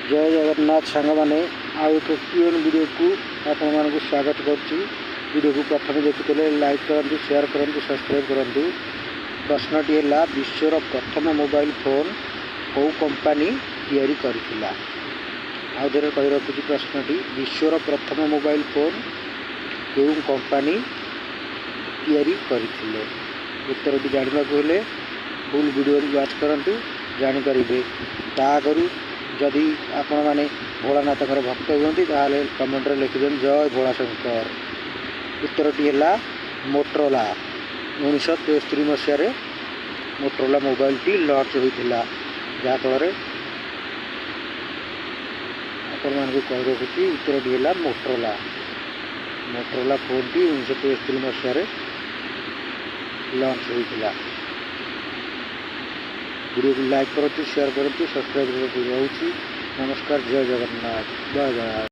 जय जगन्नाथ सांग मैंने आउ एक क्यूएन वीडियो को आपण को स्वागत करुच्ची। वीडियो को प्रथम देखुते लाइक करूँ, शेयर करूँ, सब्सक्राइब करूँ। प्रश्नटी है विश्वर प्रथम मोबाइल फोन कौ कंपनी तैयारी करथिला। आउे कही रखुची प्रश्नटी विश्वर प्रथम मोबाइल फोन कौ कंपनी तैयारी करथिले। उत्तरटी जानवा हेले फुल वीडियो वाच करूँ जानीपर। ता आगु जदि आपण मैंने भोलानाथ भक्त हुए ताल कमेंट लिखिदे जय भोला शंकर। उत्तरटी है मोटरोला। 1963 मसीह मोटरोला मोबाइल टी लॉन्च होता, जहाँफल आपण मान कही रखुची उत्तरटी है मोटरोला। मोटरोला फोन टी 1963 मसीह लॉन्च होता। वीडियो को लाइक करूँ, शेयर करूँ, सब्सक्राइब करूँ। नमस्कार, जय जगन्नाथ, जय जगन्नाथ।